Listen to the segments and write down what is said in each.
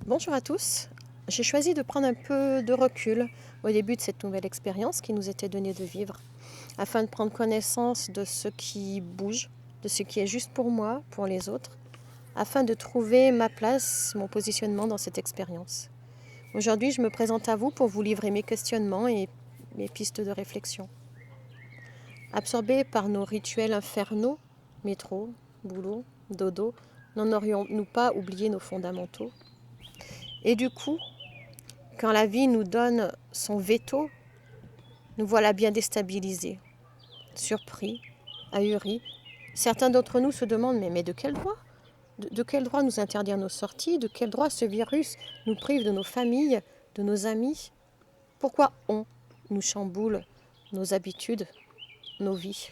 Bonjour à tous. J'ai choisi de prendre un peu de recul au début de cette nouvelle expérience qui nous était donnée de vivre, afin de prendre connaissance de ce qui bouge, de ce qui est juste pour moi, pour les autres, afin de trouver ma place, mon positionnement dans cette expérience. Aujourd'hui, je me présente à vous pour vous livrer mes questionnements et mes pistes de réflexion. Absorbés par nos rituels infernaux, métro, boulot, dodo, n'en aurions-nous pas oublié nos fondamentaux? Et du coup, quand la vie nous donne son veto, nous voilà bien déstabilisés, surpris, ahuris. Certains d'entre nous se demandent mais de quel droit de quel droit nous interdire nos sorties? De quel droit ce virus nous prive de nos familles, de nos amis? Pourquoi on nous chamboule nos habitudes, nos vies?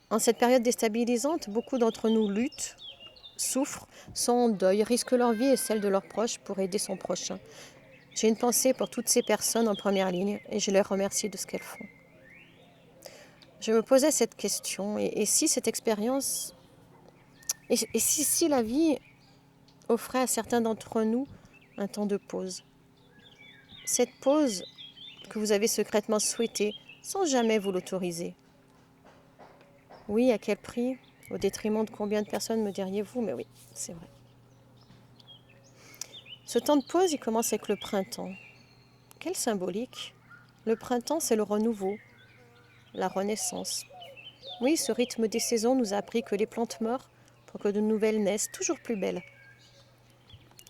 En cette période déstabilisante, beaucoup d'entre nous luttent, souffrent, sont en deuil, risquent leur vie et celle de leurs proches pour aider son prochain. J'ai une pensée pour toutes ces personnes en première ligne et je les remercie de ce qu'elles font. Je me posais cette question, et si cette expérience, et si la vie offrait à certains d'entre nous un temps de pause? Cette pause que vous avez secrètement souhaitée sans jamais vous l'autoriser. Oui, à quel prix? Au détriment de combien de personnes, me diriez-vous? Mais oui, c'est vrai. Ce temps de pause, il commence avec le printemps. Quelle symbolique! Le printemps, c'est le renouveau, la renaissance. Oui, ce rythme des saisons nous a appris que les plantes meurent pour que de nouvelles naissent, toujours plus belles.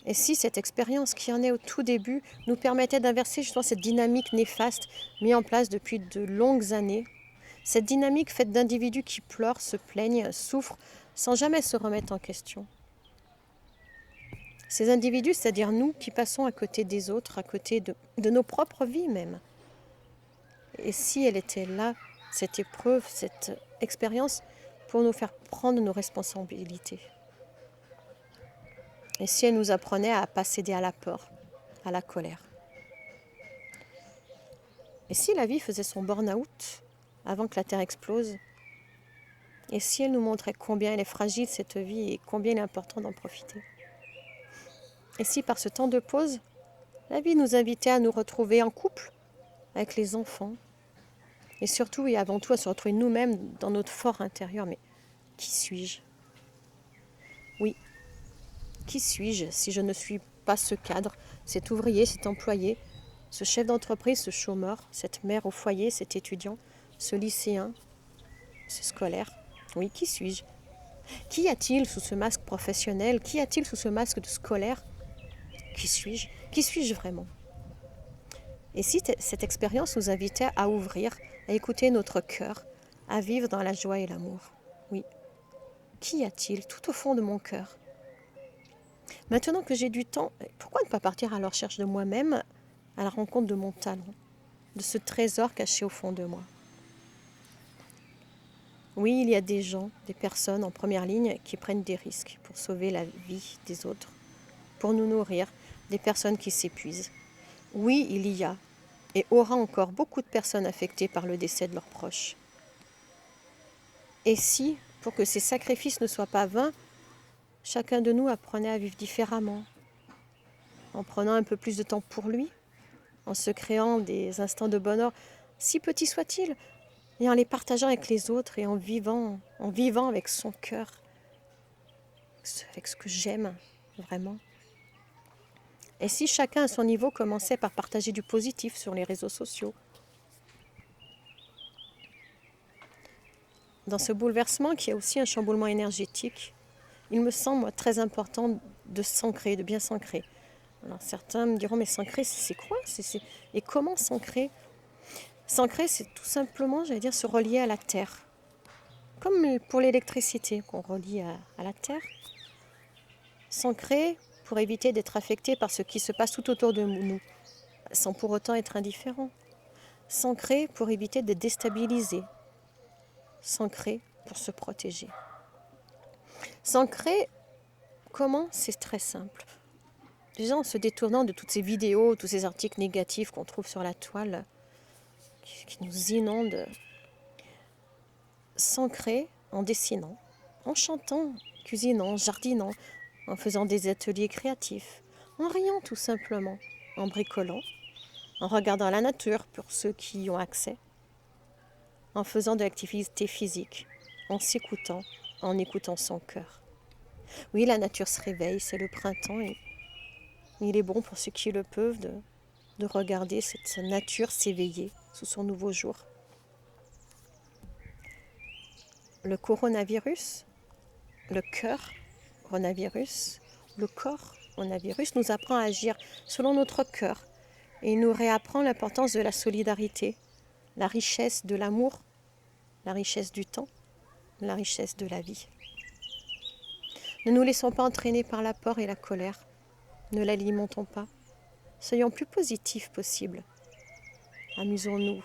Et si cette expérience qui en est au tout début nous permettait d'inverser justement cette dynamique néfaste mise en place depuis de longues années, cette dynamique faite d'individus qui pleurent, se plaignent, souffrent, sans jamais se remettre en question. Ces individus, c'est-à-dire nous qui passons à côté des autres, à côté de nos propres vies même. Et si elle était là, cette épreuve, cette expérience, pour nous faire prendre nos responsabilités? Et si elle nous apprenait à ne pas céder à la peur, à la colère? Et si la vie faisait son burn-out avant que la Terre explose? Et si elle nous montrait combien elle est fragile cette vie et combien il est important d'en profiter? Et si par ce temps de pause, la vie nous invitait à nous retrouver en couple, avec les enfants, et surtout et avant tout à se retrouver nous-mêmes dans notre fort intérieur? Mais qui suis-je? Oui, qui suis-je si je ne suis pas ce cadre, cet ouvrier, cet employé, ce chef d'entreprise, ce chômeur, cette mère au foyer, cet étudiant, ce lycéen, ce scolaire? Oui, qui suis-je? Qui a-t-il sous ce masque professionnel? Qui a-t-il sous ce masque de scolaire? Qui suis-je? Qui suis-je vraiment? Et si cette expérience nous invitait à ouvrir, à écouter notre cœur, à vivre dans la joie et l'amour? Oui. Qui a-t-il tout au fond de mon cœur? Maintenant que j'ai du temps, pourquoi ne pas partir à la recherche de moi-même, à la rencontre de mon talent, de ce trésor caché au fond de moi? Oui, il y a des gens, des personnes en première ligne qui prennent des risques pour sauver la vie des autres, pour nous nourrir, des personnes qui s'épuisent. Oui, il y a et aura encore beaucoup de personnes affectées par le décès de leurs proches. Et si, pour que ces sacrifices ne soient pas vains, chacun de nous apprenait à vivre différemment, en prenant un peu plus de temps pour lui, en se créant des instants de bonheur, si petits soient-ils, et en les partageant avec les autres et en vivant avec son cœur, avec ce que j'aime vraiment. Et si chacun à son niveau commençait par partager du positif sur les réseaux sociaux? Dans ce bouleversement qui est aussi un chamboulement énergétique, il me semble moi, très important de s'ancrer, de bien s'ancrer. Alors certains me diront mais s'ancrer c'est quoi? Et comment s'ancrer? S'ancrer c'est tout simplement, j'allais dire, se relier à la terre. Comme pour l'électricité qu'on relie à la terre. S'ancrer pour éviter d'être affecté par ce qui se passe tout autour de nous, sans pour autant être indifférent. S'ancrer pour éviter d'être déstabilisé. S'ancrer pour se protéger. S'ancrer, comment? C'est très simple. Déjà en se détournant de toutes ces vidéos, tous ces articles négatifs qu'on trouve sur la toile, qui nous inondent. S'ancrer en dessinant, en chantant, cuisinant, jardinant, en faisant des ateliers créatifs, en riant tout simplement, en bricolant, en regardant la nature pour ceux qui y ont accès, en faisant de l'activité physique, en s'écoutant, en écoutant son cœur. Oui, la nature se réveille, c'est le printemps et il est bon pour ceux qui le peuvent de regarder cette nature s'éveiller sous son nouveau jour. Le coronavirus, le cœur coronavirus, le corps coronavirus nous apprend à agir selon notre cœur et il nous réapprend l'importance de la solidarité, la richesse de l'amour, la richesse du temps, la richesse de la vie. Ne nous laissons pas entraîner par la peur et la colère. Ne l'alimentons pas. Soyons plus positifs possible. Amusons-nous,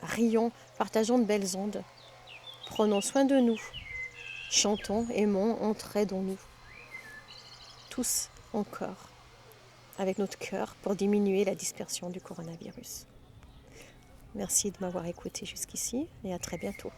rions, partageons de belles ondes. Prenons soin de nous. Chantons, aimons, entraidons-nous. Tous encore, avec notre cœur pour diminuer la dispersion du coronavirus. Merci de m'avoir écouté jusqu'ici et à très bientôt.